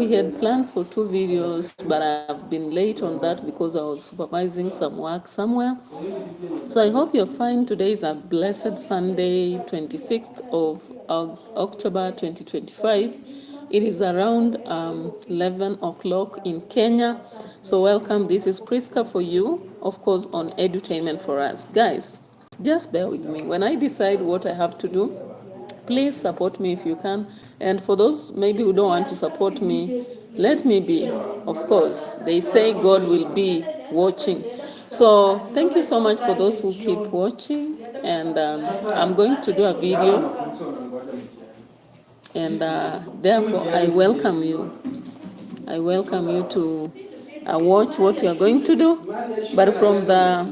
We had planned for 2 videos, but I've been late on that because I was supervising some work somewhere. So I hope you're fine. Today is a blessed Sunday, 26th of October 2025. It is around 11 o'clock in Kenya. So welcome. This is Priska for you, of course, on edutainment for us. Guys, just bear with me. When I decide what I have to do, please support me if you can. And for those maybe who don't want to support me, let me be. Of course, they say God will be watching. So thank you so much for those who keep watching. And I'm going to do a video. And therefore, I welcome you. I welcome you to watch what you are going to do. But from the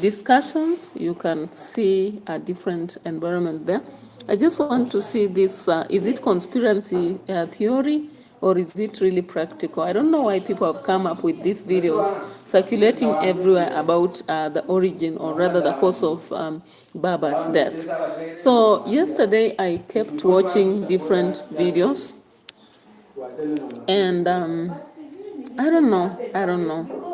discussions, you can see a different environment there. I just want to see this, is it conspiracy theory or is it really practical? I don't know why people have come up with these videos circulating everywhere about the origin, or rather the cause of Baba's death. So yesterday I kept watching different videos, and I don't know.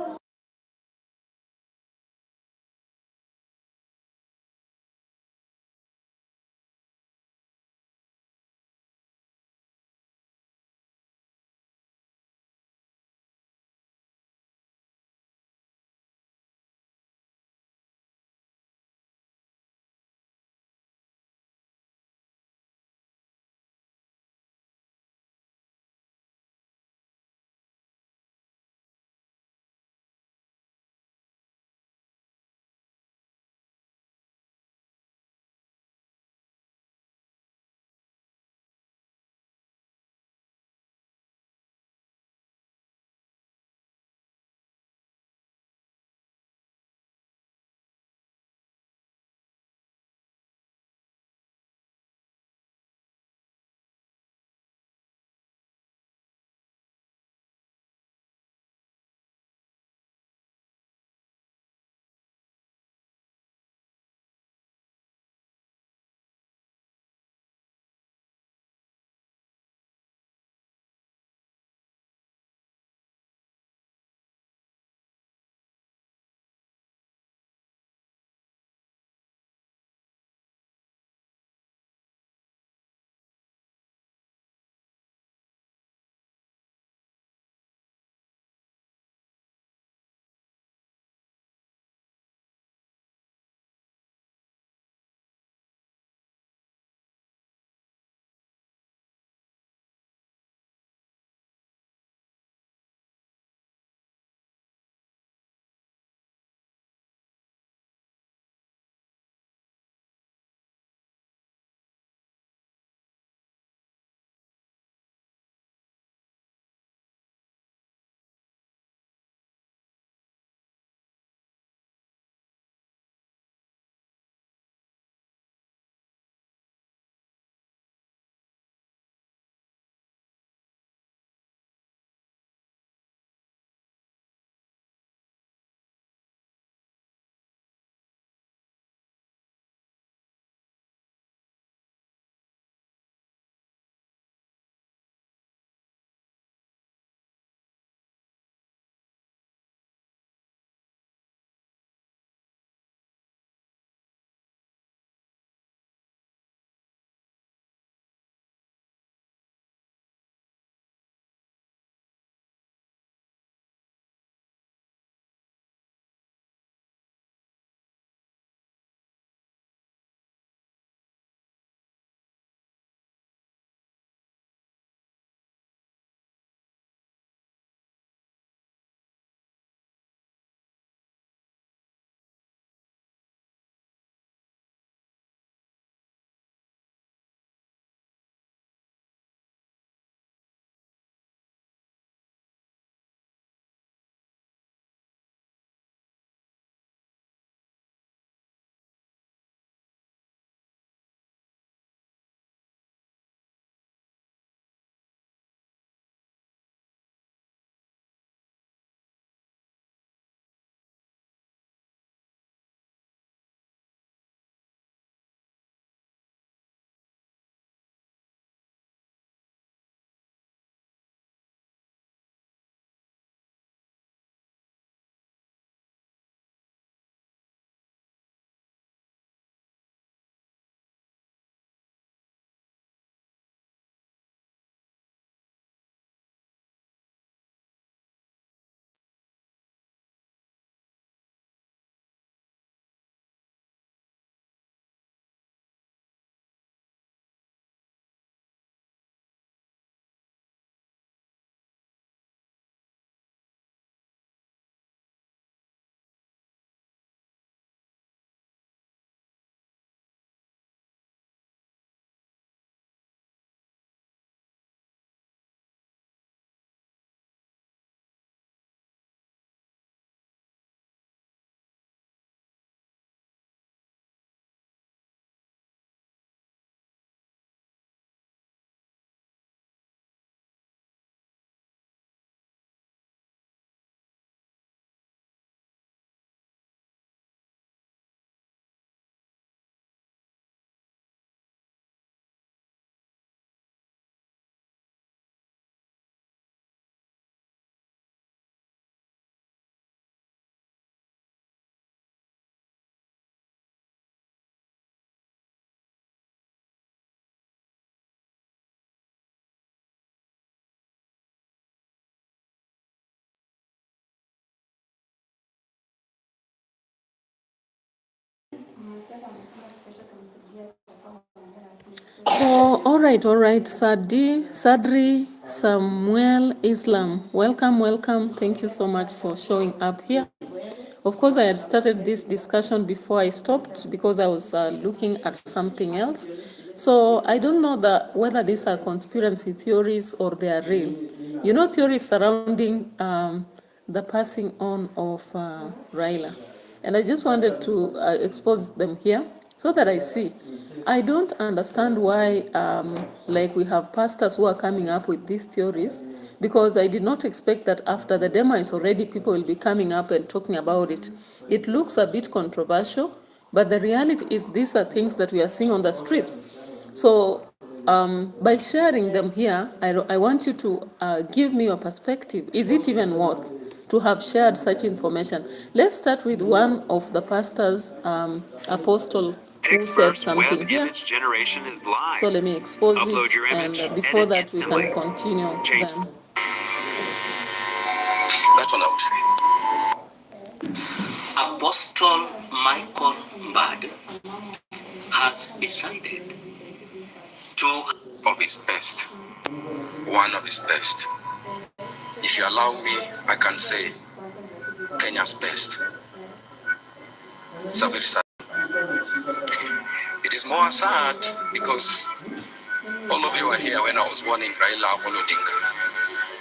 So, all right, Sadri, Samuel, Islam, welcome. Thank you so much for showing up here. Of course, I had started this discussion before I stopped because I was looking at something else. So I don't know whether these are conspiracy theories or they are real. You know, theories surrounding the passing on of Raila. And I just wanted to expose them here so that I see. I don't understand why, like we have pastors who are coming up with these theories, because I did not expect that after the demise already people will be coming up and talking about it. It looks a bit controversial, but the reality is these are things that we are seeing on the streets. So by sharing them here, I want you to give me your perspective. Is it even worth to have shared such information? Let's start with one of the pastors, Apostle, who said something here. Image generation is live. So let me expose Upload it, your image, and before that instantly. We can continue. Then. That's what I would say. Apostle Michael Mbad has decided to of his best, one of his best. If you allow me, I can say Kenya's best. It's a very sad. It is more sad because all of you are here when I was warning Raila Odinga,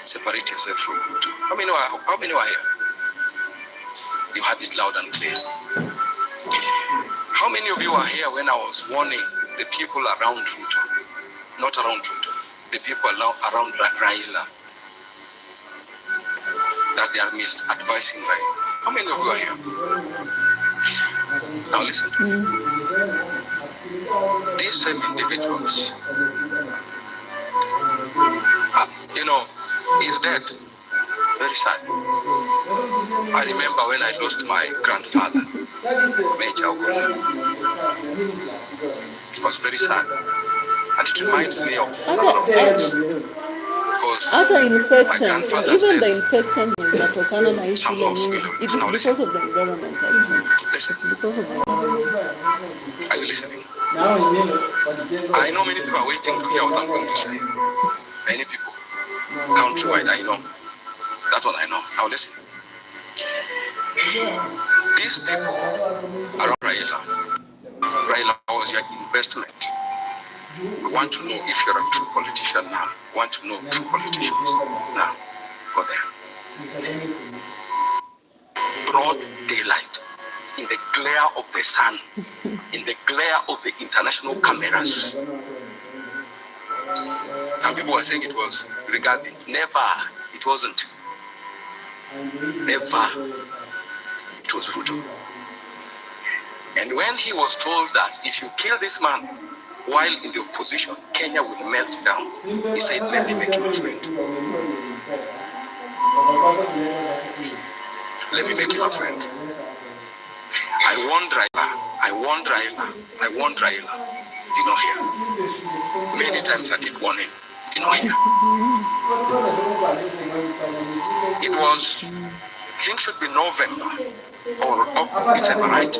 separate yourself from Ruto. How many are here? You had it loud and clear. How many of you are here when I was warning the people around Ruto, not around Ruto, the people around Raila, that they are misadvising Raila? How many of you are here? Now listen to me. These same individuals, he's dead. Very sad. I remember when I lost my grandfather, Major Aoko. It was very sad. And it reminds me of a lot of things. Because other infections, even the infection is it is because of the environment, actually. It's because of the environment. Are you listening? I know many people are waiting to hear what I'm going to say. Many people, countrywide, I know. That one I know. Now listen. These people around Raila was your investment. We want to know if you're a true politician now. We want to know true politicians. Now, go there. Broad daylight, in the glare of the sun, in the glare of the international cameras. And people were saying it was regarding. Never. It wasn't. Never. It was Ruto. And when he was told that if you kill this man while in the opposition, Kenya will melt down, he said, let me make him a friend. Let me make him a friend. I warned Raila. Did not hear. Many times I did warn him. Did not hear. It was, I think should be November or December, right?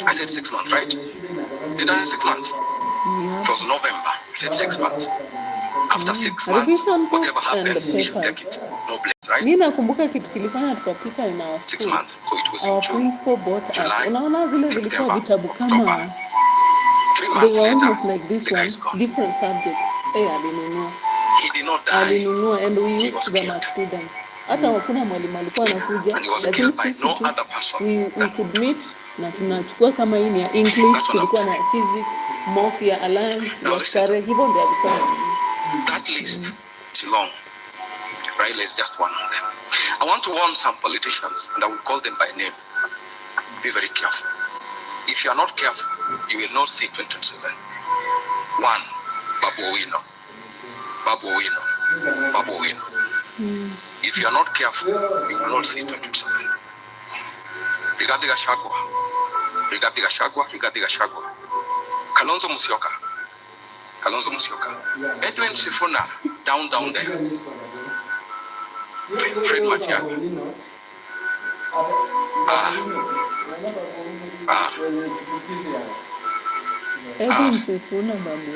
I said 6 months, right? Did I say 6 months? Yeah. It was November. I said 6 months. After 6 months, whatever happened, you should take it. No blame, right? Nina kumbuka kitu kilifanya tukapita in our school. 6 months. So it was our principal bought us. Unaona zile zilikuwa vitabu kama 3 months they were almost like this ones, different subjects. Alinunua. He did not die. Alinunua and we used them as students. Hata hakuna mwalimu alikuwa anakuja, lakini sisi tu we could meet na tunachukua kama hii ni English, kulikuwa na physics, mock ya alliance, ya stare, hivyo ndio alikuwa. That list is long. Raila is just one of them. I want to warn some politicians, and I will call them by name. Be very careful. If you are not careful, you will not see 2027. 1, Babu Owino. If you are not careful, you will not see 2027. Rigathi Gachagua. Kalonzo Musyoka. Edwin Sifuna, down there. Fred Matiang'i. Edwin Sifuna Babu.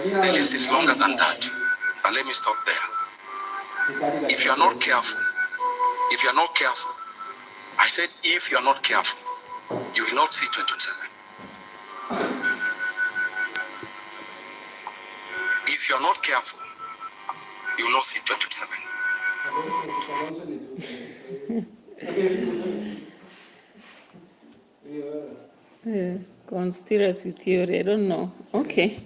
The list is longer than that, but let me stop there. If you are not careful, I said if you are not careful, you will not see 2027. If you are not careful, you will not see 2027. Yeah, conspiracy theory, I don't know. Okay.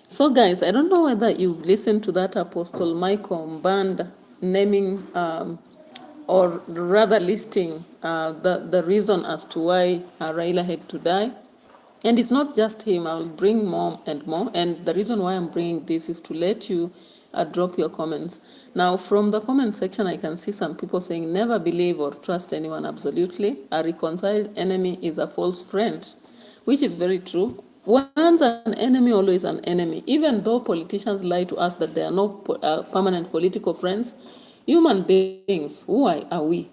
So guys, I don't know whether you've listened to that Apostle Michael Band naming or rather listing the reason as to why Raila had to die. And it's not just him. I'll bring more and more. And the reason why I'm bringing this is to let you drop your comments. Now, from the comment section, I can see some people saying, never believe or trust anyone absolutely. A reconciled enemy is a false friend, which is very true. Once an enemy, always an enemy. Even though politicians lie to us that they are not permanent political friends, human beings, who are we?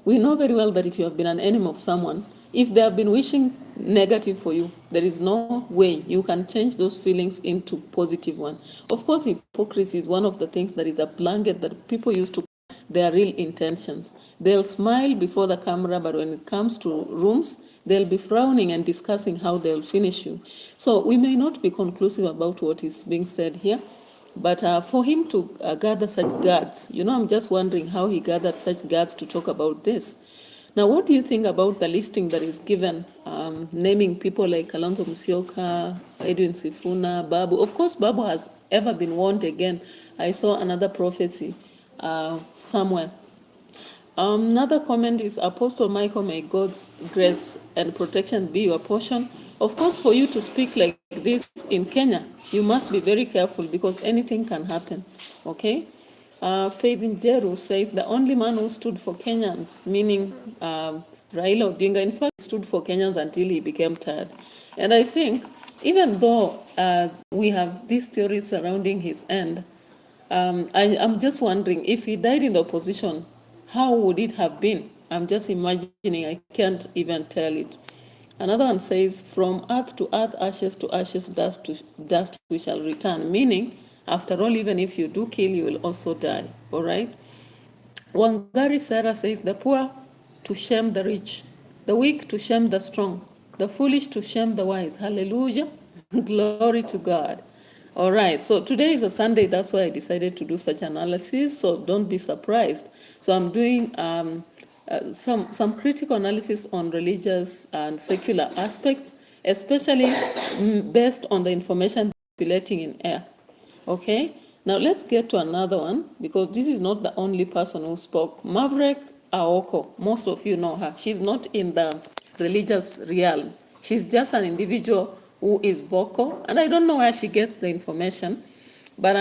We know very well that if you have been an enemy of someone, if they have been wishing negative for you, there is no way you can change those feelings into positive one. Of course, hypocrisy is one of the things that is a blanket that people use to their real intentions. They'll smile before the camera, but when it comes to rooms, they'll be frowning and discussing how they'll finish you. So we may not be conclusive about what is being said here, but for him to gather such guards, I'm just wondering how he gathered such guards to talk about this. Now, what do you think about the listing that is given, naming people like Kalonzo Musyoka, Edwin Sifuna, Babu? Of course, Babu has ever been warned again. I saw another prophecy somewhere. Another comment is, Apostle Michael, may God's grace and protection be your portion. Of course, for you to speak like this in Kenya, you must be very careful because anything can happen, okay? Faith in Jeru says, the only man who stood for Kenyans, meaning Raila Odinga, in fact, stood for Kenyans until he became tired. And I think, even though we have these theories surrounding his end, I'm just wondering, if he died in the opposition, how would it have been? I'm just imagining, I can't even tell it. Another one says, from earth to earth, ashes to ashes, dust to dust we shall return. Meaning, after all, even if you do kill, you will also die. All right? Wangari Sarah says, the poor to shame the rich, the weak to shame the strong, the foolish to shame the wise. Hallelujah. Glory to God. All right, so today is a Sunday, that's why I decided to do such analysis, so don't be surprised. So I'm doing some critical analysis on religious and secular aspects, especially based on the information circulating in air. Okay, now let's get to another one, because this is not the only person who spoke. Maverick Aoko, most of you know her. She's not in the religious realm. She's just an individual who is vocal, and I don't know where she gets the information, but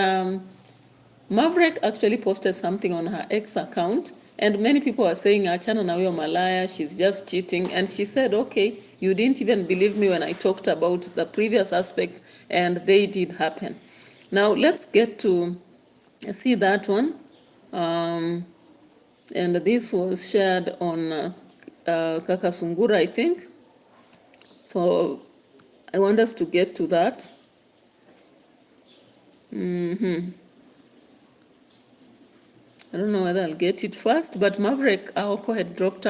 Maverick actually posted something on her X account, and many people are saying, achana na huyo malaya, she's just cheating. And she said, okay, you didn't even believe me when I talked about the previous aspects, and they did happen. Now let's get to see that one. And this was shared on Kaka Sungura, I think. So I want us to get to that. I don't know whether I'll get it first, but Maverick Aoko had dropped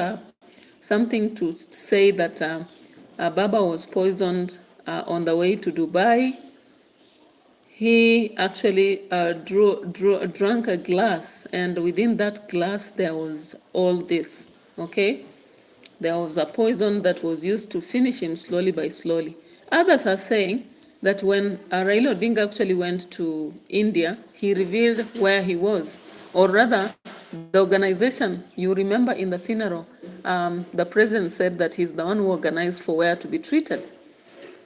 something to say that Baba was poisoned on the way to Dubai. He actually drank a glass, and within that glass there was all this, okay? There was a poison that was used to finish him slowly by slowly. Others are saying that when Raila Odinga actually went to India, he revealed where he was. Or rather, the organization, you remember in the funeral, the president said that he's the one who organized for where to be treated.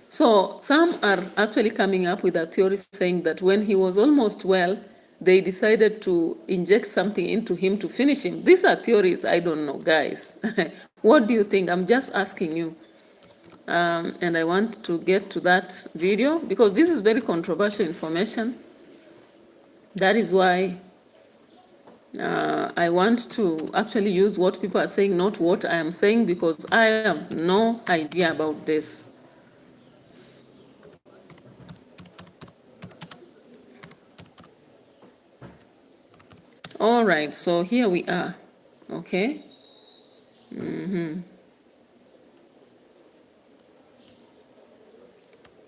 So some are actually coming up with a theory saying that when he was almost well, they decided to inject something into him to finish him. These are theories, I don't know, guys. What do you think? I'm just asking you. And I want to get to that video because this is very controversial information. That is why I want to actually use what people are saying, not what I am saying, because I have no idea about this. All right, so here we are. Okay.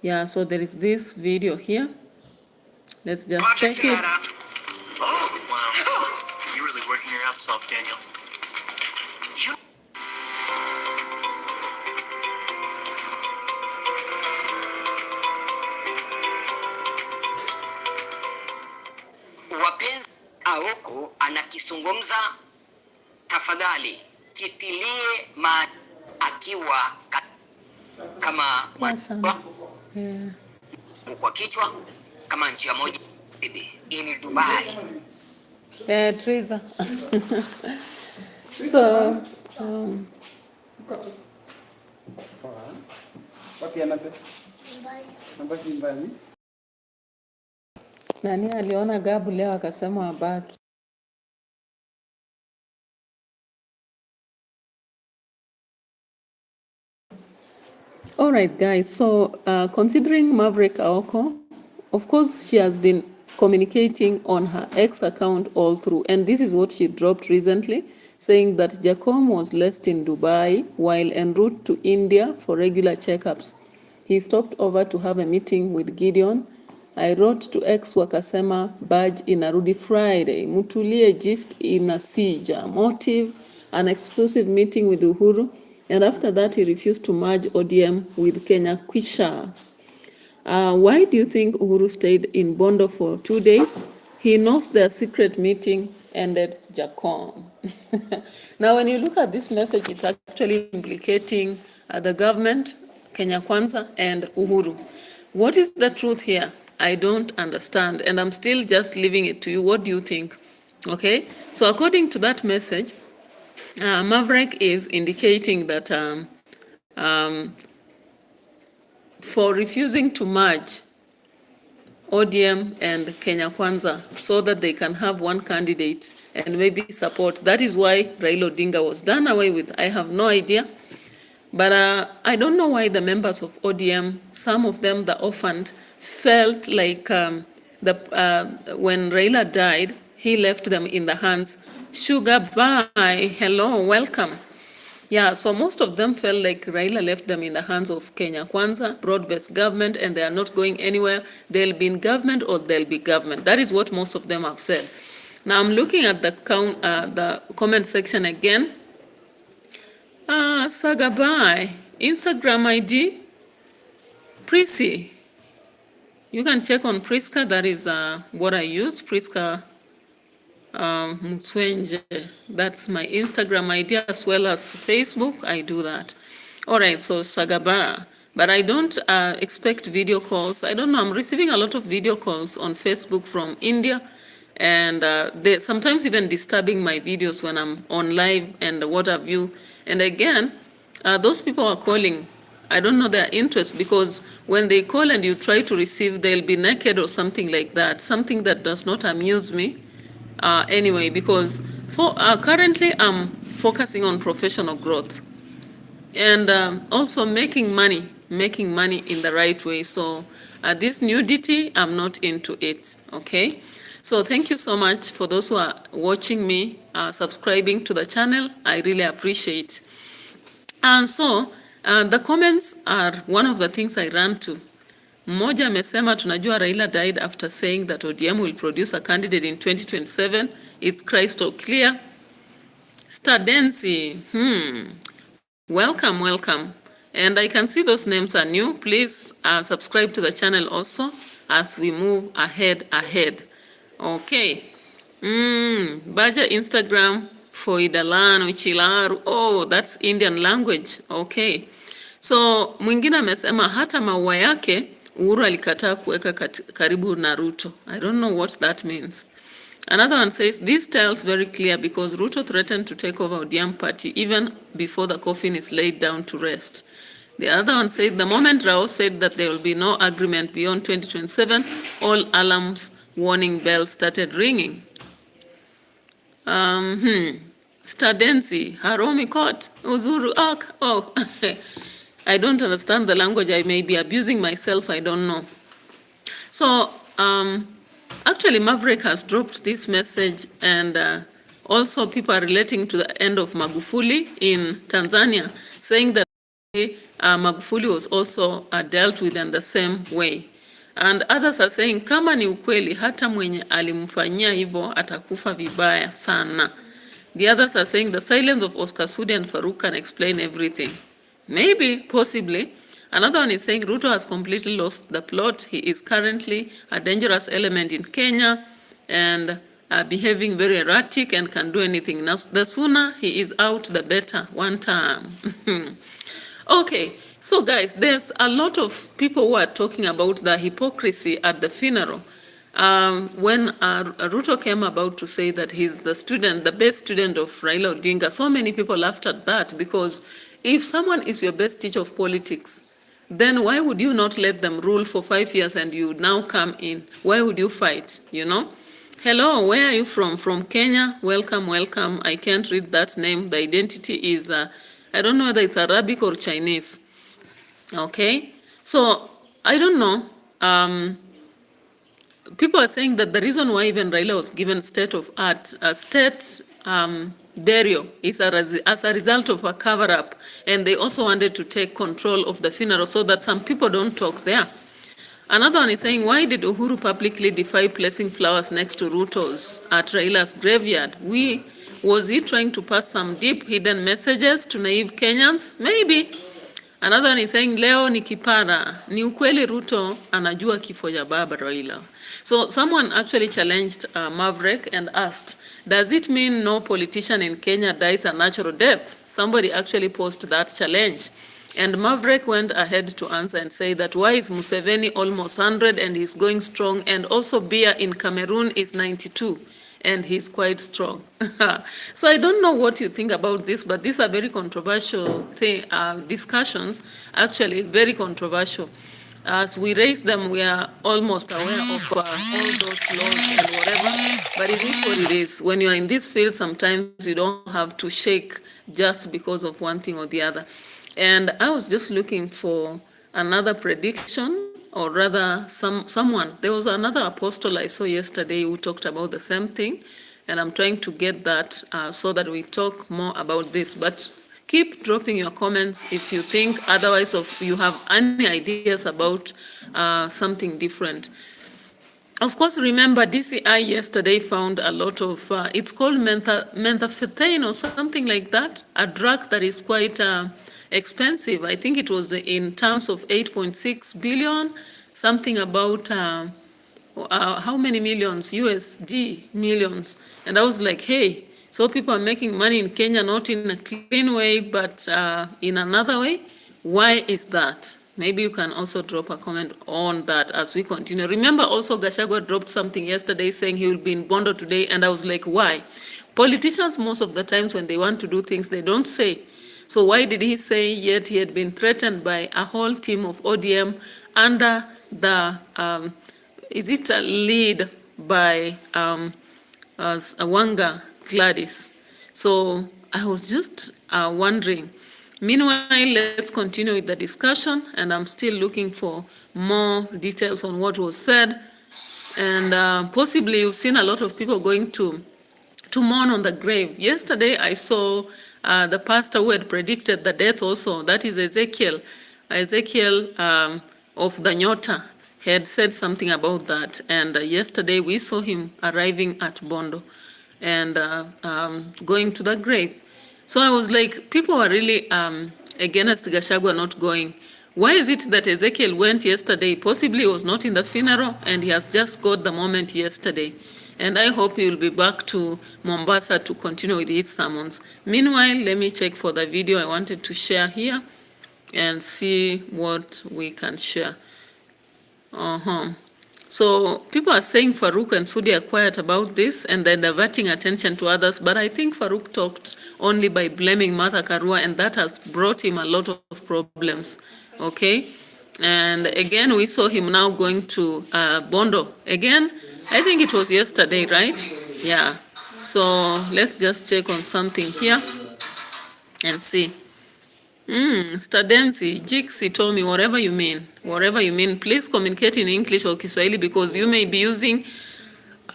Yeah, so there is this video here. Let's just check it. Oh, wow. You're really working your ass off, Daniel. Wapenzi, Aoko anakizungumza, tafadhali kitilie akiwa kama kwa kichwa kama njia moja in Dubai. Teresa. So, nani aliona Gabu leo akasema wabaki. All right, guys. So, considering Maverick Aoko, of course, she has been communicating on her ex account all through, and this is what she dropped recently, saying that Jacom was left in Dubai while en route to India for regular checkups. He stopped over to have a meeting with Gideon. I wrote to ex wakasema badge inarudi Friday, mutulie gist inasija, motive, an exclusive meeting with Uhuru, and after that he refused to merge ODM with Kenya Kwisha. Why do you think Uhuru stayed in Bondo for 2 days? He knows their secret meeting ended Jacom. Now, when you look at this message, it's actually implicating the government, Kenya Kwanza, and Uhuru. What is the truth here? I don't understand, and I'm still just leaving it to you. What do you think? Okay, so according to that message, Maverick is indicating that for refusing to merge ODM and Kenya Kwanza so that they can have one candidate and maybe support. That is why Raila Odinga was done away with. I have no idea. But I don't know why the members of ODM, some of them, the orphaned, felt like when Raila died, he left them in the hands. Sugar, bye. Hello, welcome. Yeah, so most of them felt like Raila left them in the hands of Kenya Kwanza, broad-based government, and they are not going anywhere. They'll be in government or they'll be government. That is what most of them have said. Now I'm looking at the comment section again. Sagabai, Instagram ID, Prissy. You can check on Priska, that is what I use, Priska Mutswenje. That's my Instagram ID as well as Facebook. I do that. All right, so Sagaba. But I don't expect video calls. I don't know. I'm receiving a lot of video calls on Facebook from India. And they sometimes even disturbing my videos when I'm on live and what have you. And again, those people are calling. I don't know their interest, because when they call and you try to receive, they'll be naked or something like that. Something that does not amuse me. Anyway, because currently I'm focusing on professional growth and also making money in the right way. So this nudity, I'm not into it, okay? So thank you so much for those who are watching me, subscribing to the channel. I really appreciate. And so the comments are one of the things I ran to. Mmoja amesema tunajua Raila died after saying that ODM will produce a candidate in 2027. It's crystal clear. Stadensi, welcome, welcome. And I can see those names are new. Please subscribe to the channel also as we move ahead. Okay. Baja Instagram for Idalan Uchilaru. Oh, that's Indian language. Okay. So mwingine amesema hata maua yake Uhuru alikataa kuweka karibu na Ruto. I don't know what that means. Another one says, this tells very clear because Ruto threatened to take over ODM party even before the coffin is laid down to rest. The other one says, the moment Rao said that there will be no agreement beyond 2027, all alarms warning bells started ringing. Stadensi, Haromi Court, Uzuru Ak. Oh, I don't understand the language. I may be abusing myself. I don't know. So, actually, Maverick has dropped this message, and also people are relating to the end of Magufuli in Tanzania, saying that Magufuli was also dealt with in the same way. And others are saying, kama ni ukweli, hata mwenye alimfanyia hivyo atakufa vibaya sana. The others are saying the silence of Oscar Sudi and Farouk can explain everything. Maybe, possibly. Another one is saying Ruto has completely lost the plot. He is currently a dangerous element in Kenya and behaving very erratic and can do anything. Now, the sooner he is out, the better. One time. Okay, so guys, there's a lot of people who are talking about the hypocrisy at the funeral. When Ruto came about to say that he's the student, the best student of Raila Odinga, so many people laughed at that, because if someone is your best teacher of politics, then why would you not let them rule for 5 years and you now come in? Why would you fight, you know? Hello, where are you from? From Kenya? Welcome, welcome. I can't read that name. The identity is, I don't know whether it's Arabic or Chinese. Okay, so I don't know. People are saying that the reason why even Raila was given state of art, state burial, is as a result of a cover-up, and they also wanted to take control of the funeral so that some people don't talk there. Another one is saying, why did Uhuru publicly defy placing flowers next to Ruto's at Raila's graveyard? Was he trying to pass some deep hidden messages to naive Kenyans? Maybe. Another one is saying, leo ni kipara, ni ukweli Ruto anajua kifo ya baba Raila. So someone actually challenged Maverick and asked, does it mean no politician in Kenya dies a natural death? Somebody actually posed that challenge. And Maverick went ahead to answer and say that why is Museveni almost 100 and he's going strong, and also Biya in Cameroon is 92 and he's quite strong. So I don't know what you think about this, but these are very controversial discussions, actually very controversial. As we raise them, we are almost aware of all those laws and whatever, but it is what it is. When you are in this field, sometimes you don't have to shake just because of one thing or the other. And I was just looking for another prediction, or rather someone. There was another apostle I saw yesterday who talked about the same thing, and I'm trying to get that so that we talk more about this. But keep dropping your comments if you think otherwise, or if you have any ideas about something different. Of course, remember DCI yesterday found a lot of, it's called methamphetamine or something like that, a drug that is quite expensive. I think it was in terms of 8.6 billion, something about how many millions, USD millions. And I was like, hey, so people are making money in Kenya, not in a clean way, but in another way. Why is that? Maybe you can also drop a comment on that as we continue. Remember also GACHAGUA dropped something yesterday saying he will be in Bondo today, and I was like, why? Politicians, most of the times when they want to do things, they don't say. So why did he say, yet he had been threatened by a whole team of ODM under the, is it a lead by Wanga Gladys? So I was just wondering. Meanwhile, let's continue with the discussion, and I'm still looking for more details on what was said. And possibly you've seen a lot of people going to mourn on the grave. Yesterday, I saw the pastor who had predicted the death also, that is Ezekiel of the Nyota, had said something about that. And yesterday, we saw him arriving at Bondo and going to the grave. So I was like, people are really against GACHAGUA not going. Why is it that Ezekiel went yesterday? Possibly he was not in the funeral and he has just got the moment yesterday. And I hope he will be back to Mombasa to continue with his sermons. Meanwhile, let me check for the video I wanted to share here and see what we can share. So people are saying Farouk and Sudi are quiet about this and they're diverting attention to others, but I think Farouk talked only by blaming Martha Karua, and that has brought him a lot of problems, okay? And again, we saw him now going to Bondo. Again, I think it was yesterday, right? Yeah. So let's just check on something here and see. Stadensi, Jixi, Tommy, whatever you mean, please communicate in English or Kiswahili because you may be using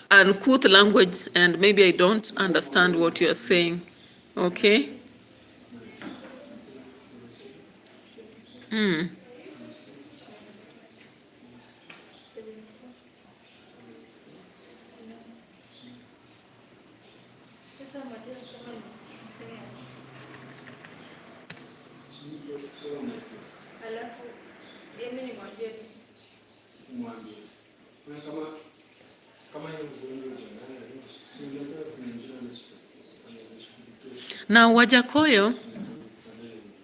uncouth language and maybe I don't understand what you are saying. Okay? Now, Wajakoyo,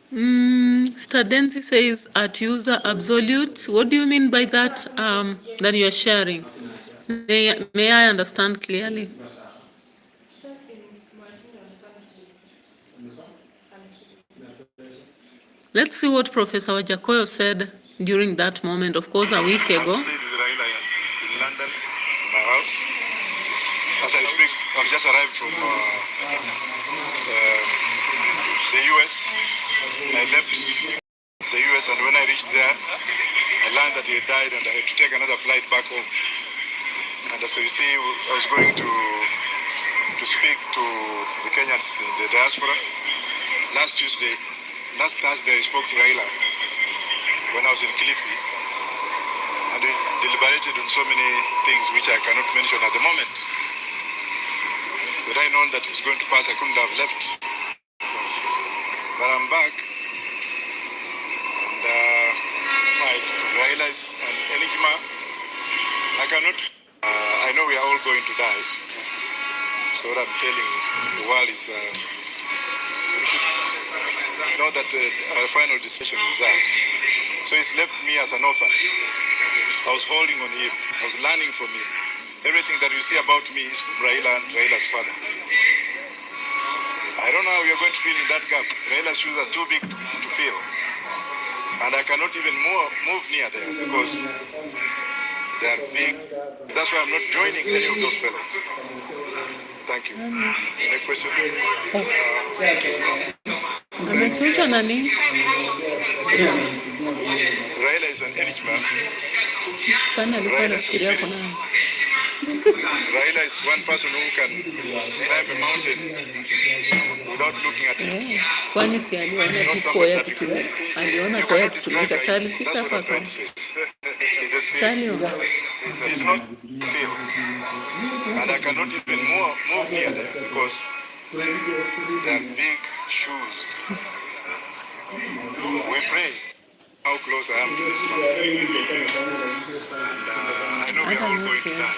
Stadensi says at user absolute. What do you mean by that, that you are sharing? May I understand clearly? Let's see what Professor Wajakoyo said during that moment, of course, a week ago. I've stayed with Raila in London, in my house. As I speak, I've just arrived from the US. I left the US, and when I reached there, I learned that he had died, and I had to take another flight back home. And as you see, I was going to speak to the Kenyans in the diaspora. Last Thursday, I spoke to Raila when I was in Kilifi, and we deliberated on so many things which I cannot mention at the moment. But I known that it was going to pass, I couldn't have left. But I'm back, and Raila is an enigma. I cannot. I know we are all going to die. So what I'm telling the world is, know that our final decision is that. So he's left me as an orphan. I was holding on him. I was learning from him. Everything that you see about me is from Raila and Raila's father. I don't know how we are going to fill in that gap. Raila's shoes are too big to fill. And I cannot even move near there because they are big. That's why I'm not joining any of those fellows. Thank you. Any question? Amechoshwa nani? Raila is an enigma. Kwani alikuwa anafikiria kuna Raila is one person who can climb a mountain without looking at it. kwani si aliona tu koya kutumika, aliona koya kutumika, sasa alifika hapa kwa Salio. It's not feel, and I cannot even move near there because they are big shoes. We pray how close I am to this man, and I know we are all going to die.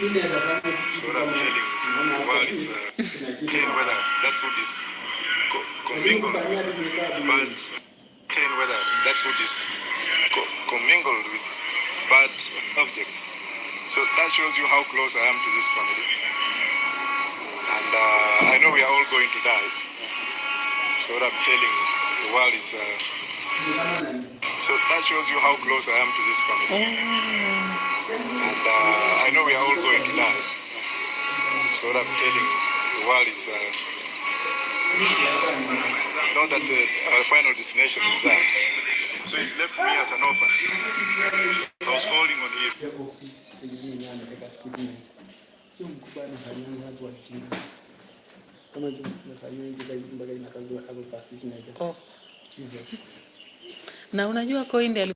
So what I'm telling the world is, telling whether that food is commingled with bad, telling whether that food is commingled with bad objects. So that shows you how close I am to this family. And I know we are all going to die. So what I'm telling the world is, so that shows you how close I am to this family. And I know we are all going to die. So what I'm telling the world is, know that our final destination is that. So he's left me as an orphan. I was holding on him. Oh. Na unajua Koinde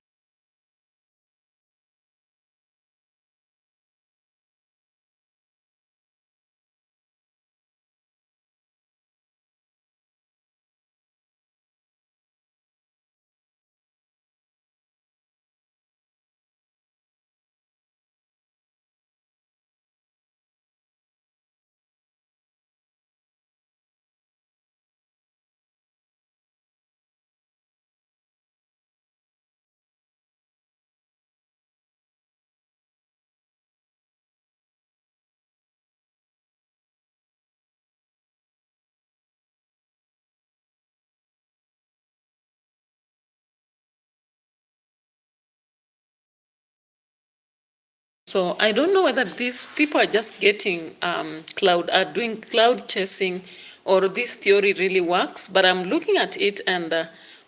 So I don't know whether these people are just getting doing cloud chasing, or this theory really works. But I'm looking at it, and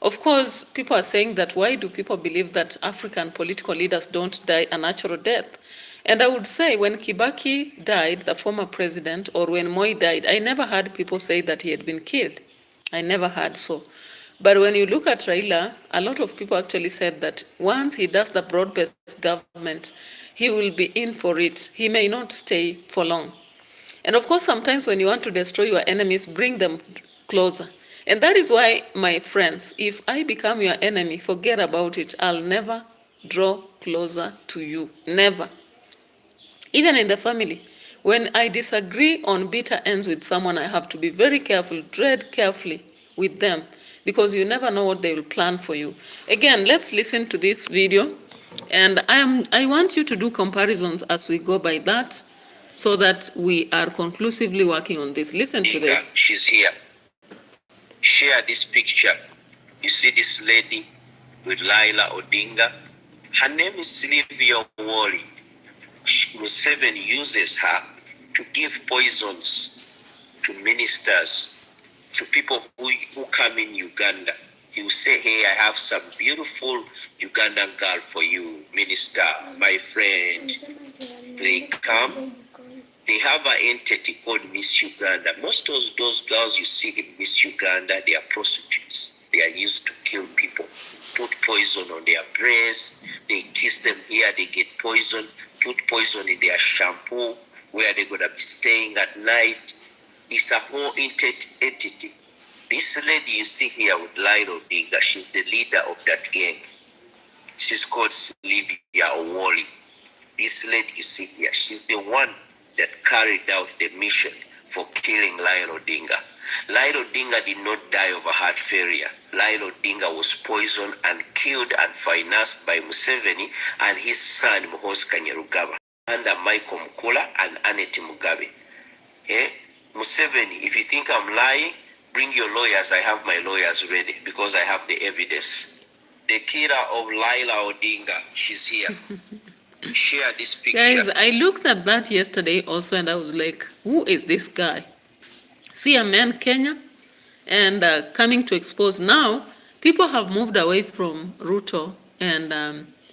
of course, people are saying that why do people believe that African political leaders don't die a natural death? And I would say when Kibaki died, the former president, or when Moi died, I never heard people say that he had been killed. I never heard so. But when you look at Raila, a lot of people actually said that once he does the broad-based government, he will be in for it. He may not stay for long. And of course, sometimes when you want to destroy your enemies, bring them closer. And that is why, my friends, if I become your enemy, forget about it. I'll never draw closer to you. Never. Even in the family, when I disagree on bitter ends with someone, I have to be very careful, tread carefully with them, because you never know what they will plan for you. Again, let's listen to this video, and I want you to do comparisons as we go by that, so that we are conclusively working on this. Listen to this. She's here. Share this picture. You see this lady with Raila Odinga? Her name is Sylvia Wally. Museveni uses her to give poisons to ministers, to people who come in Uganda. He will say, hey, I have some beautiful Ugandan girl for you, minister, my friend. They come. They have an entity called Miss Uganda. Most of those girls you see in Miss Uganda, they are prostitutes. They are used to kill people. Put poison on their breasts. They kiss them here, they get poison. Put poison in their shampoo, where they're going to be staying at night. It's a whole entity. This lady you see here with Raila Odinga, she's the leader of that gang. She's called Sylvia Owoli. This lady you see here, she's the one that carried out the mission for killing Raila Odinga. Raila Odinga did not die of a heart failure. Raila Odinga was poisoned and killed and financed by Museveni and his son Muhoozi Kainerugaba under Michael Mukula and Annette Mugabe. Museveni, if you think I'm lying, bring your lawyers. I have my lawyers ready because I have the evidence. The killer of Raila Odinga, she's here. Share this picture. Guys, I looked at that yesterday also, and I was like, who is this guy? See a man, Kenya, and coming to expose. Now, people have moved away from Ruto and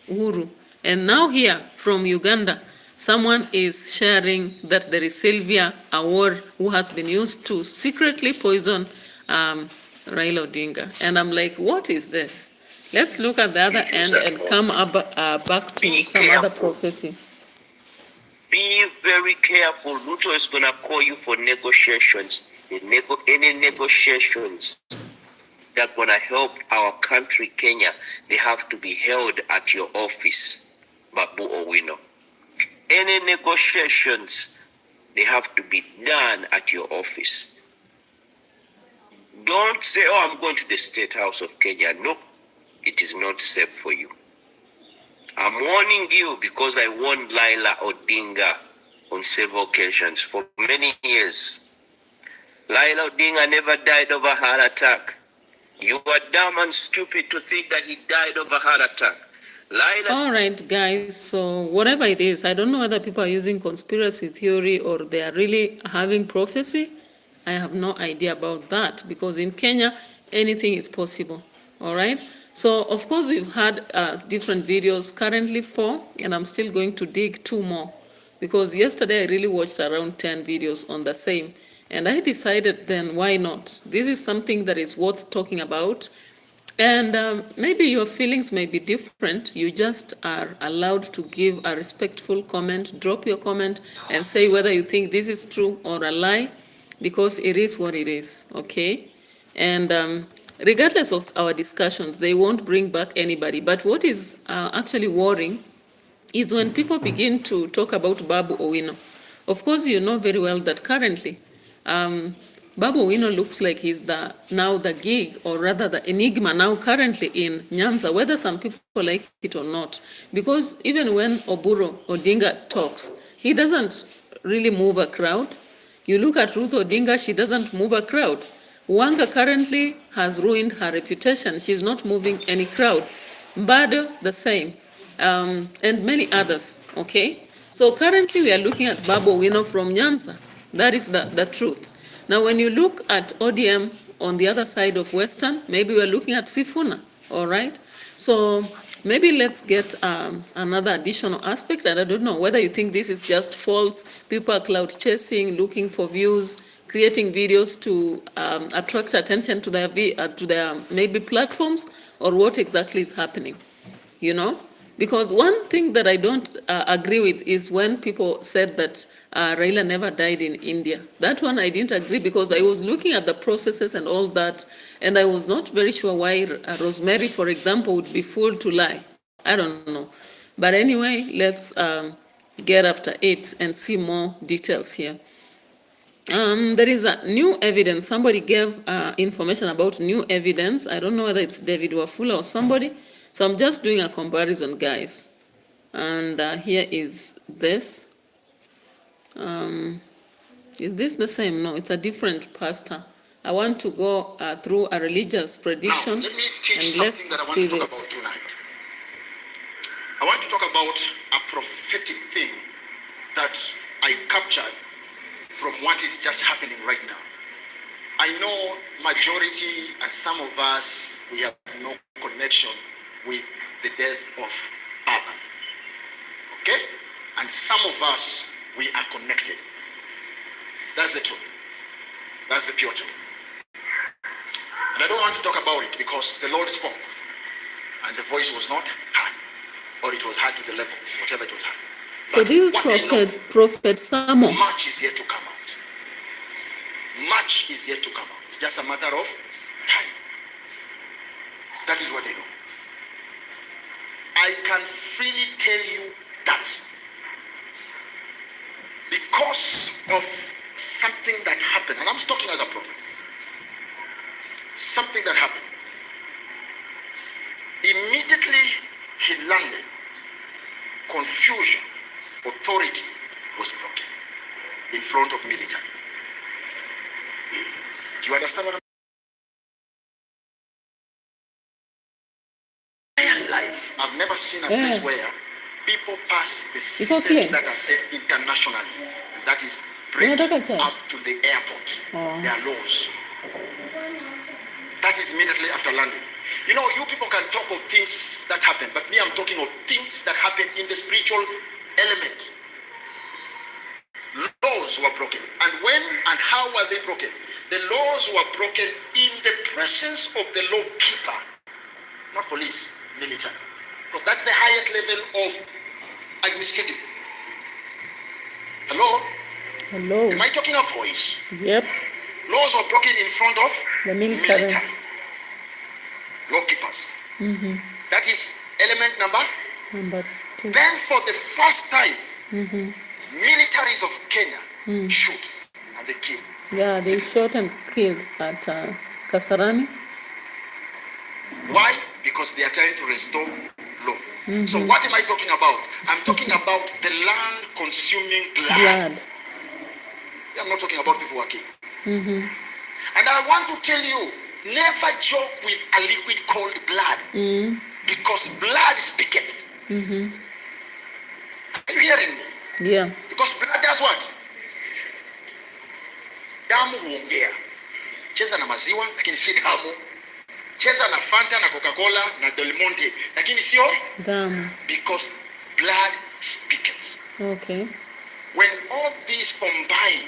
Uhuru. And now here, from Uganda, someone is sharing that there is Sylvia Awor, who has been used to secretly poison Raila Odinga. And I'm like, what is this? Let's look at the other end and come back to some other prophecy. Be very careful. Ruto is going to call you for negotiations. Any negotiations that are going to help our country, Kenya, they have to be held at your office, Babu Owino. Any negotiations, they have to be done at your office. Don't say, oh, I'm going to the State House of Kenya. No, it is not safe for you. I'm warning you because I warned Raila Odinga on several occasions for many years. Raila Odinga never died of a heart attack. You are dumb and stupid to think that he died of a heart attack. All right, guys, so whatever it is, I don't know whether people are using conspiracy theory or they are really having prophecy. I have no idea about that, because in Kenya, anything is possible, all right? So, of course, we've had different videos, currently 4, and I'm still going to dig 2 more, because yesterday I really watched around 10 videos on the same, and I decided then, why not? This is something that is worth talking about. And maybe your feelings may be different. You just are allowed to give a respectful comment. Drop your comment and say whether you think this is true or a lie, because it is what it is, okay? And regardless of our discussions, they won't bring back anybody. But what is actually worrying is when people begin to talk about Babu Owino. Of course, you know very well that currently, Babu Owino looks like he's now the gig, or rather the enigma now currently in Nyanza, whether some people like it or not. Because even when Oburu Odinga talks, he doesn't really move a crowd. You look at Ruth Odinga, she doesn't move a crowd. Wanga currently has ruined her reputation. She's not moving any crowd. Mbado, the same. And many others, okay? So currently we are looking at Babu Owino from Nyanza. That is the truth. Now when you look at ODM on the other side of Western, maybe we're looking at Sifuna, all right? So maybe let's get another additional aspect, and I don't know whether you think this is just false, people are cloud chasing, looking for views, creating videos to attract attention to their maybe platforms, or what exactly is happening, you know? Because one thing that I don't agree with is when people said that Raila never died in India. That one I didn't agree, because I was looking at the processes and all that, and I was not very sure why Rosemary, for example, would be fooled to lie. I don't know. But anyway, let's get after it and see more details here. There is a new evidence. Somebody gave information about new evidence. I don't know whether it's David Wafula or somebody. So I'm just doing a comparison, guys. And here is this. Is this the same? No, it's a different pastor. I want to go through a religious prediction. Now, let me teach and something let's that I want see to talk this. about tonight. I want to talk about a prophetic thing that I captured from what is just happening right now. I know majority and some of us, we have no connection with the death of Baba. Okay? And some of us, we are connected. That's the truth. That's the pure truth. And I don't want to talk about it because the Lord spoke and the voice was not heard, or it was heard to the level, whatever it was heard. So this is Prophet Samuel. Much is yet to come out. Much is yet to come out. It's just a matter of time. That is what I know. I can freely tell you that because of something that happened, and I'm talking as a prophet, something that happened, immediately he landed, confusion, authority was broken in front of military. Do you understand what I'm saying? In life, I've never seen a place where people pass the systems that are set internationally, and that is bring up to the airport, their laws. That is immediately after landing. You know, you people can talk of things that happen, but me, I'm talking of things that happen in the spiritual element. Laws were broken. And when and how were they broken? The laws were broken in the presence of the law keeper, not police, military. Because that's the highest level of administrative. Hello? Hello. Am I talking of voice? Yep. Laws were broken in front of the military. Law keepers. That is element number 2. Then for the first time, militaries of Kenya shoot and they kill. Yeah, they shot and killed at Kasarani. Why? Because they are trying to restore law. So what am I talking about? I'm talking about the land consuming blood. I'm not talking about people who are killed. And I want to tell you, never joke with a liquid called blood. Because blood speaketh. Are you hearing me? Yeah. Because blood does what? Damu huongea. Cheza na maziwa, lakini si damu. Cheza na Fanta na Coca-Cola na Del Monte, lakini sio damu. Because blood speaketh. Okay. When all these combine,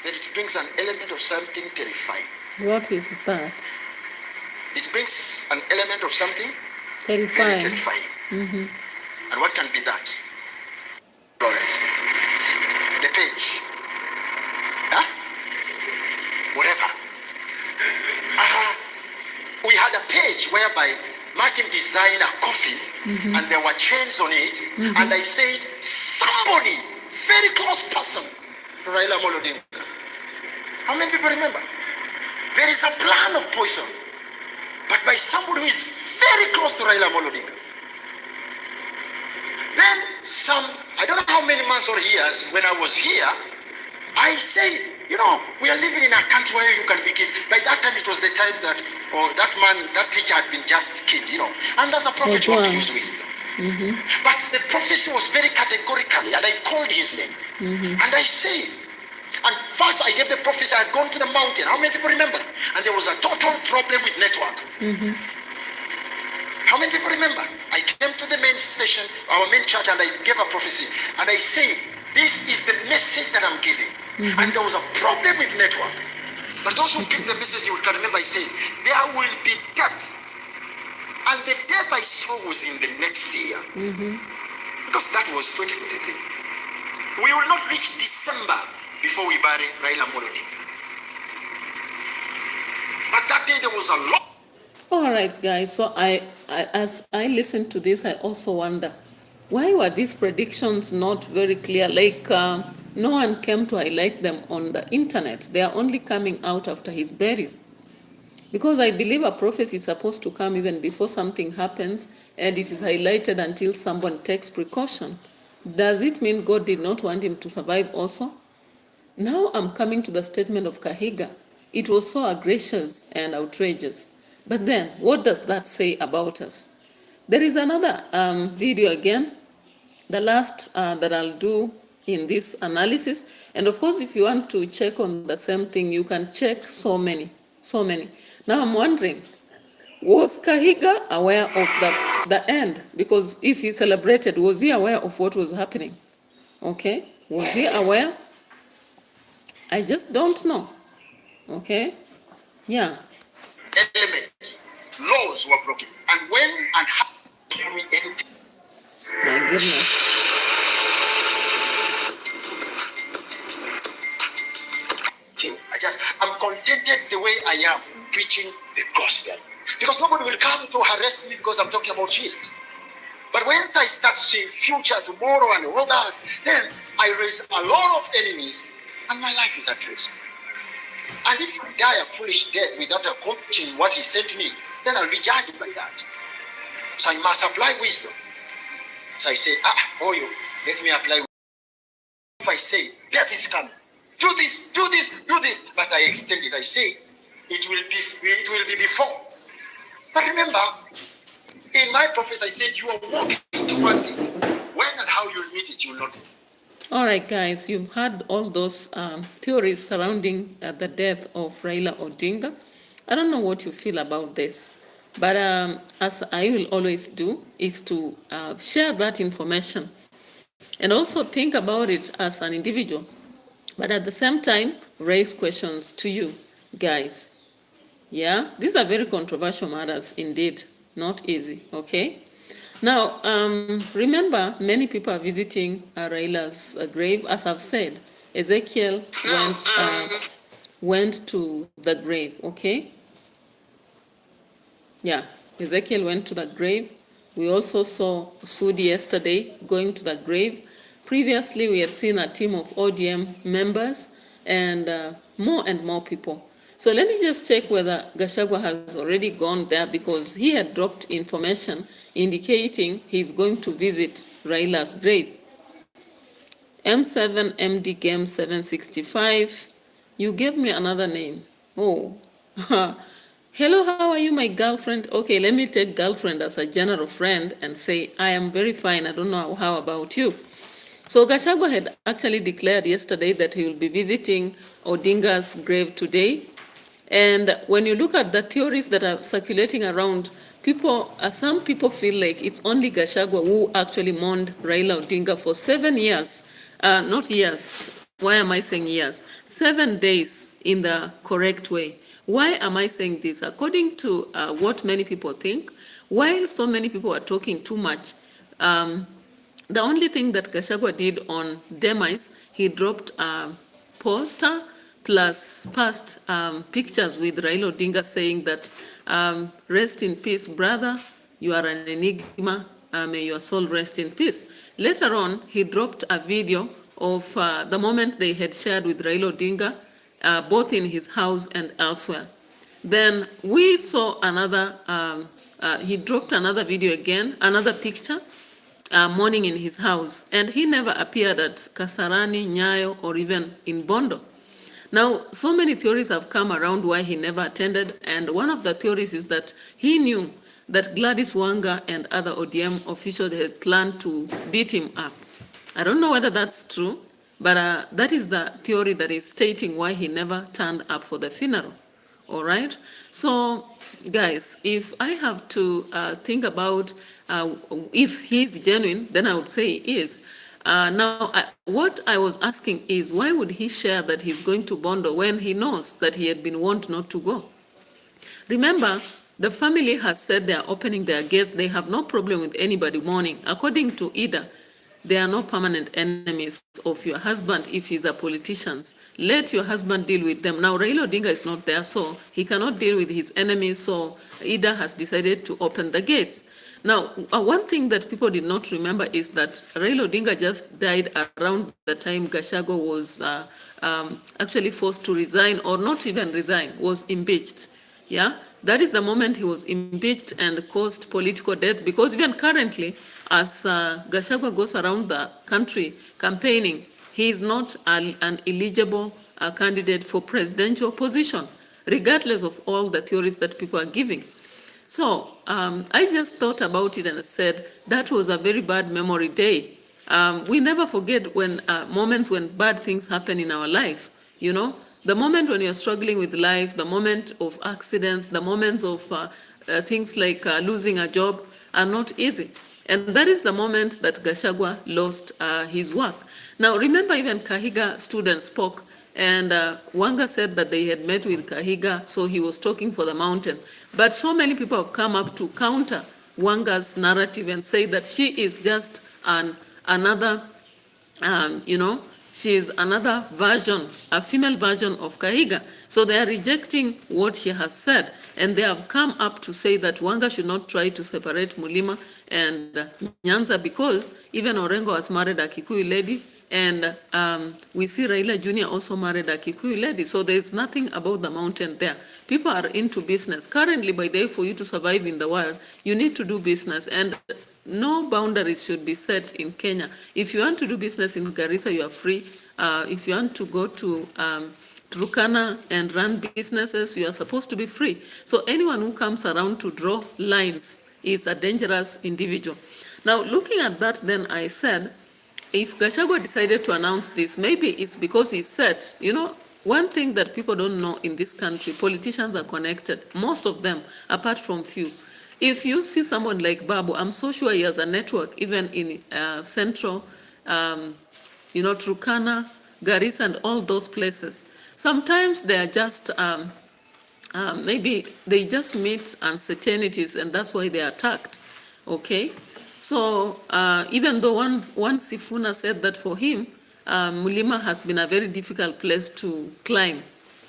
then it brings an element of something terrifying. What is that? It brings an element of something terrifying. Very terrifying. And what can be that? The page. Huh? Whatever. We had a page whereby Martin designed a coffin and there were chains on it. And I said, somebody, very close person to Raila Odinga. How many people remember? There is a plan of poison, but by somebody who is very close to Raila Odinga. Then I don't know how many months or years when I was here, I said, you know, we are living in a country where you can be killed. By that time, it was the time that, that teacher had been just killed, you know. And as a prophet, you have to use wisdom. But the prophecy was very categorically, and I called his name. And I said, and first I gave the prophecy, I had gone to the mountain. How many people remember? And there was a total problem with network. How many people remember? I came to the main station, our main church, and I gave a prophecy. And I said, this is the message that I'm giving. And there was a problem with network. But those who picked the message, you can remember I said, there will be death. And the death I saw was in the next year. Because that was 2023. We will not reach December before we bury Raila Odinga. But that day there was a lot. All right, guys. So as I listen to this, I also wonder, why were these predictions not very clear? Like no one came to highlight them on the internet. They are only coming out after his burial. Because I believe a prophecy is supposed to come even before something happens, and it is highlighted until someone takes precaution. Does it mean God did not want him to survive also? Now I'm coming to the statement of Kahiga. It was so egregious and outrageous. But then, what does that say about us? There is another video again, the last that I'll do in this analysis. And of course, if you want to check on the same thing, you can check so many. Now I'm wondering, was Kahiga aware of the end? Because if he celebrated, was he aware of what was happening? Okay, was he aware? I just don't know. Okay, yeah. Element. Laws were broken. And when and how carry anything. My goodness. I'm contented the way I am preaching the gospel. Because nobody will come to harass me because I'm talking about Jesus. But once I start seeing future, tomorrow, and all that, then I raise a lot of enemies, and my life is at risk. And if I die a foolish death without accomplishing what he sent me, then I'll be judged by that. So I must apply wisdom. So I say, let me apply wisdom. If I say, death is coming, do this, do this, do this, but I extend it, I say, it will be before. But remember, in my prophecy, I said, you are walking towards it. When and how you'll meet it, you will not know. All right, guys, you've heard all those theories surrounding the death of Raila Odinga. I don't know what you feel about this, but as I will always do, is to share that information and also think about it as an individual, but at the same time, raise questions to you guys. Yeah, these are very controversial matters indeed, not easy, okay? Now, remember, many people are visiting Raila's grave. As I've said, Ezekiel went to the grave, okay? Yeah, Ezekiel went to the grave. We also saw Sudi yesterday going to the grave. Previously, we had seen a team of ODM members and more people. So let me just check whether GACHAGUA has already gone there, because he had dropped information indicating he's going to visit Raila's grave. M7 MD Game 765. You gave me another name. Oh. Hello, how are you, my girlfriend? Okay, let me take girlfriend as a general friend and say, I am very fine. I don't know how about you. So GACHAGUA had actually declared yesterday that he will be visiting Odinga's grave today. And when you look at the theories that are circulating around, some people feel like it's only GACHAGUA who actually mourned Raila Odinga for 7 years. Not years. Why am I saying years? 7 days in the correct way. Why am I saying this? According to what many people think, while so many people are talking too much, the only thing that GACHAGUA did on demise, he dropped a poster plus past pictures with Raila Odinga saying that, rest in peace, brother, you are an enigma, may your soul rest in peace. Later on, he dropped a video of the moment they had shared with Raila Odinga, both in his house and elsewhere. Then we saw another, he dropped another video again, another picture, mourning in his house, and he never appeared at Kasarani, Nyayo, or even in Bondo. Now, so many theories have come around why he never attended, and one of the theories is that he knew that Gladys Wanga and other ODM officials had planned to beat him up. I don't know whether that's true, but that is the theory that is stating why he never turned up for the funeral. All right? So, guys, if I have to think about if he's genuine, then I would say he is. What I was asking is, why would he share that he's going to Bondo when he knows that he had been warned not to go? Remember, the family has said they are opening their gates. They have no problem with anybody mourning. According to Ida, they are not permanent enemies of your husband if he's a politician. Let your husband deal with them. Now, Raila Odinga is not there, so he cannot deal with his enemies, so Ida has decided to open the gates. Now, one thing that people did not remember is that Raila Odinga just died around the time GACHAGUA was actually forced to resign, or not even resign, was impeached. Yeah, that is the moment he was impeached and caused political death, because even currently, as GACHAGUA goes around the country campaigning, he is not an eligible candidate for presidential position, regardless of all the theories that people are giving. So I just thought about it and said that was a very bad memory day. We never forget when moments when bad things happen in our life, you know. The moment when you're struggling with life, the moment of accidents, the moments of things like losing a job are not easy. And that is the moment that GACHAGUA lost his work. Now, remember, even Kahiga students spoke, and Wanga said that they had met with Kahiga, so he was talking for the mountain. But so many people have come up to counter Wanga's narrative and say that she is just another, she is another version, a female version of Kahiga. So they are rejecting what she has said. And they have come up to say that Wanga should not try to separate Mulima and Nyanza, because even Orengo has married a Kikuyu lady. And we see Raila Jr. also married a Kikuyu lady. So there is nothing about the mountain there. People are into business. Currently, by the way, for you to survive in the world, you need to do business. And no boundaries should be set in Kenya. If you want to do business in Garissa, you are free. If you want to go to Turkana and run businesses, you are supposed to be free. So anyone who comes around to draw lines is a dangerous individual. Now, looking at that, then I said, if GACHAGUA decided to announce this, maybe it's because he said, one thing that people don't know in this country, politicians are connected, most of them, apart from few. If you see someone like Babu, I'm so sure he has a network, even in Central, Turkana, Garissa, and all those places. Sometimes they are just, maybe they just meet uncertainties, and that's why they are attacked, okay? So even though one Sifuna said that for him, Mulima has been a very difficult place to climb,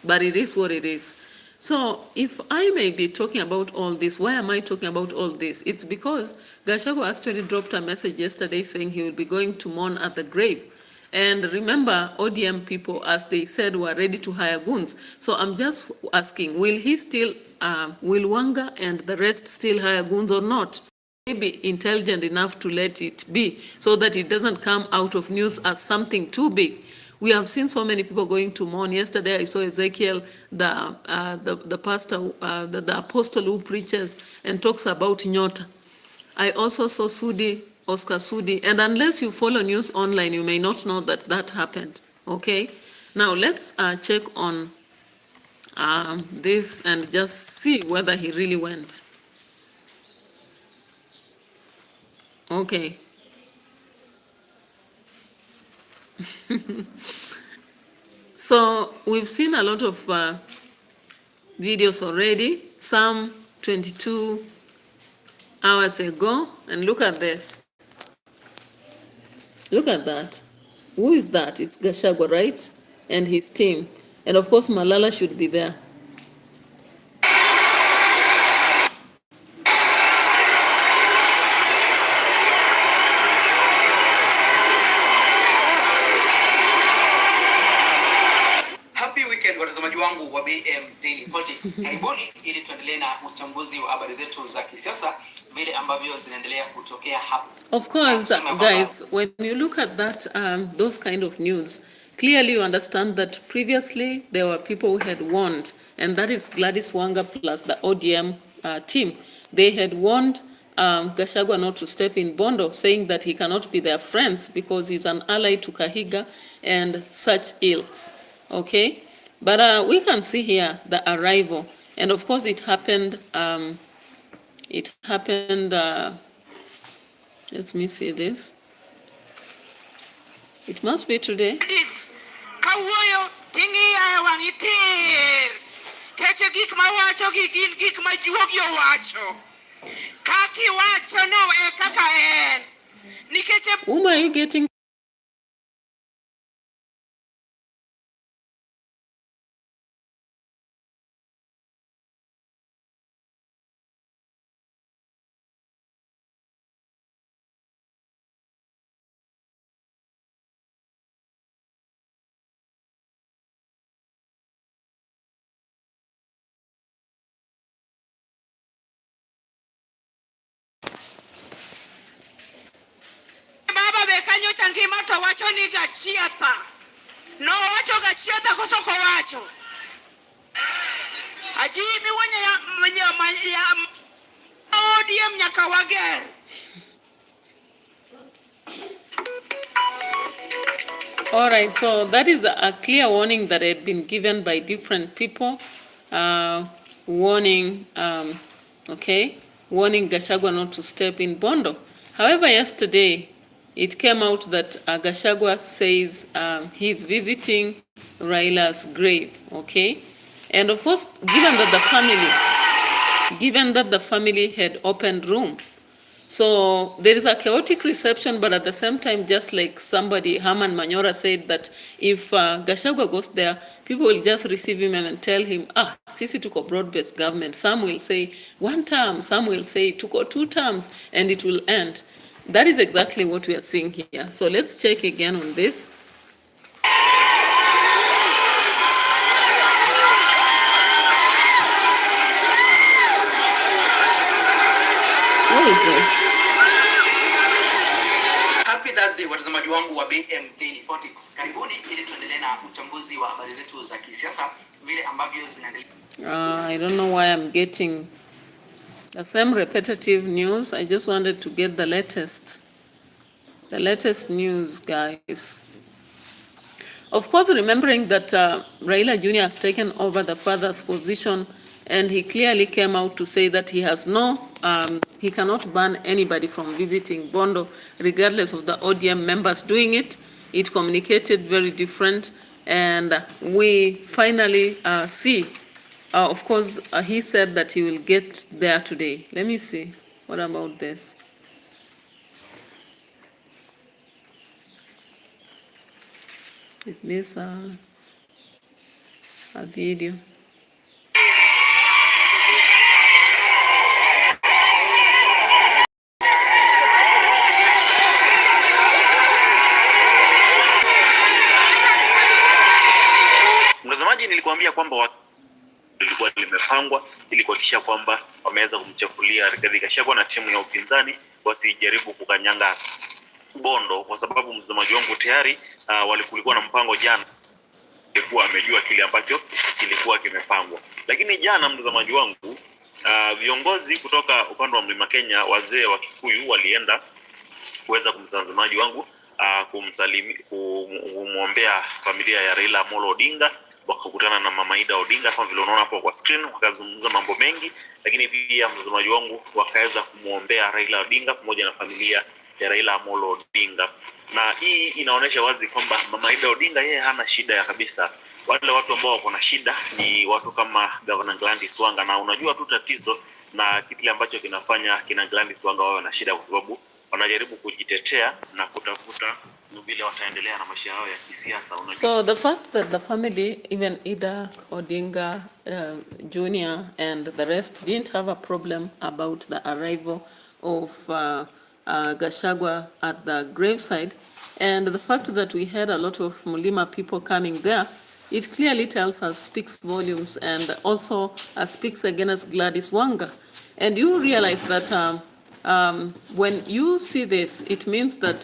but it is what it is. So if I may be talking about all this, why am I talking about all this? It's because GACHAGUA actually dropped a message yesterday saying he will be going to mourn at the grave. And remember, ODM people, as they said, were ready to hire goons. So I'm just asking, will he still, will Wanga and the rest still hire goons or not? Maybe intelligent enough to let it be, so that it doesn't come out of news as something too big. We have seen so many people going to mourn. Yesterday I saw Ezekiel, the pastor, the apostle who preaches and talks about Nyota. I also saw Oscar Sudi, and unless you follow news online, you may not know that that happened, okay? Now let's check on this and just see whether he really went. Okay. So we've seen a lot of videos already, some 22 hours ago, and look at this. Look at that. Who is that? It's GACHAGUA, right? And his team. And of course, Malala should be there. Watazamaji wangu wa BM Daily Politics, karibuni ili tuendelee na uchambuzi wa habari zetu za kisiasa vile ambavyo zinaendelea kutokea hapa. Of course, guys, when you look at that, those kind of news, clearly you understand that previously there were people who had warned, and that is Gladys Wanga plus the ODM team, they had warned Gachagua not to step in Bondo, saying that he cannot be their friends because he's an ally to Kahiga and such ilks. Okay, but we can see here the arrival, and of course it happened. Let me see this. It must be today. Whom are you getting? No wacho gachiata kosoko wacho. Ajimi ya ODM nyaka wager. All right, so that is a clear warning that had been given by different people, warning Gachagua not to step in Bondo. However, yesterday it came out that Gachagua says he's visiting Raila's grave, okay? And of course, given that the family had opened room, so there is a chaotic reception, but at the same time, just like somebody, Herman Manyora, said that if Gachagua goes there, people will just receive him and tell him, sisi tuko broad-based government. Some will say 1 term, some will say tuko 2 terms, and it will end. That is exactly what we are seeing here. So let's check again on this. What is this? Happy Thursday watazamaji wangu wa BM Daily Politics. Karibuni ili tuendelee na uchambuzi wa habari zetu za kisiasa vile ambavyo zinaendelea. I don't know why I'm getting the same repetitive news. I just wanted to get the latest news, guys. Of course, remembering that Raila Jr. has taken over the father's position, and he clearly came out to say that he has he cannot ban anybody from visiting Bondo, regardless of the ODM members doing it. It communicated very different, and we finally see. Of course, he said that he will get there today. Let me see. What about this? Is this a video? Mtazamaji, nilikuambia kwamba lilikuwa limepangwa ili kuhakikisha kwamba wameweza kumchafulia Rigathi Gachagua na timu ya upinzani wasijaribu kukanyanga Bondo, kwa sababu mtazamaji wangu tayari walikuwa na mpango jana, alikuwa amejua kile ambacho kilikuwa kimepangwa. Lakini jana mtazamaji wangu, viongozi kutoka upande wa Mlima Kenya, wazee wa Kikuyu, walienda kuweza kumtazamaji wangu kumwombea familia ya Raila Amolo Odinga. Wakakutana na Mama Ida Odinga kama vile unaona hapo kwa screen, wakazungumza mambo mengi, lakini pia mtazamaji wangu wakaweza kumwombea Raila Odinga pamoja na familia ya Raila Amolo Odinga. Na hii inaonyesha wazi kwamba Mama Ida Odinga yeye hana shida ya kabisa. Wale watu ambao wako na shida ni watu kama Governor Gladys Wanga, na unajua tu tatizo na kile ambacho kinafanya kina Gladys Wanga wawe na shida, kwa sababu wanajaribu kujitetea na kutafuta vile wataendelea na maisha yao ya kisiasa. So the fact that the family, even Ida Odinga Jr. and the rest, didn't have a problem about the arrival of Gachagua at the graveside, and the fact that we had a lot of Mulima people coming there, it clearly tells us, speaks volumes, and also speaks against Gladys Wanga. And you realize that when you see this, it means that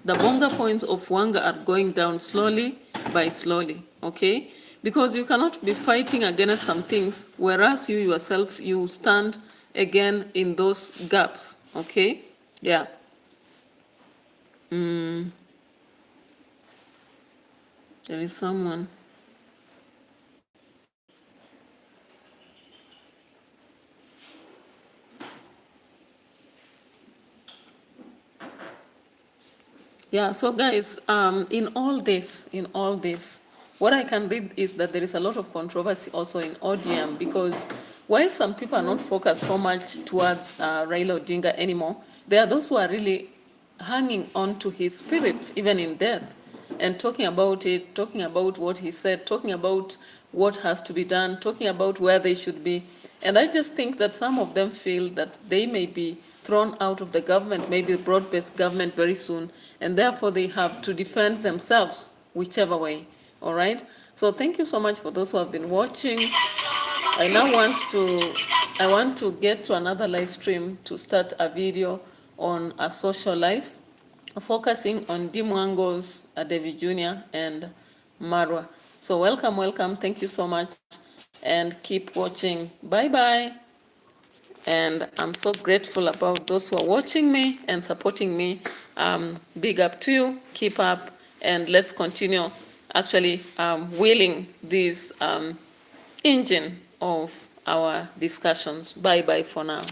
the bonga points of Wanga are going down slowly by slowly, okay? Because you cannot be fighting against some things, whereas you yourself, you stand again in those gaps. Okay, yeah. There is someone. Yeah, so guys, in all this, what I can read is that there is a lot of controversy also in ODM, because while some people are not focused so much towards Raila Odinga anymore, there are those who are really hanging on to his spirit, even in death, and talking about it, talking about what he said, talking about what has to be done, talking about where they should be. And I just think that some of them feel that they may be thrown out of the government, maybe broad-based government very soon, and therefore they have to defend themselves whichever way. All right? So thank you so much for those who have been watching. I now want to get to another live stream to start a video on a social life, focusing on Dimwangos, David Jr. and Marwa. So welcome. Thank you so much, and keep watching. Bye-bye. And I'm so grateful about those who are watching me and supporting me. Big up to you. Keep up, and let's continue actually wheeling this engine of our discussions. Bye-bye for now.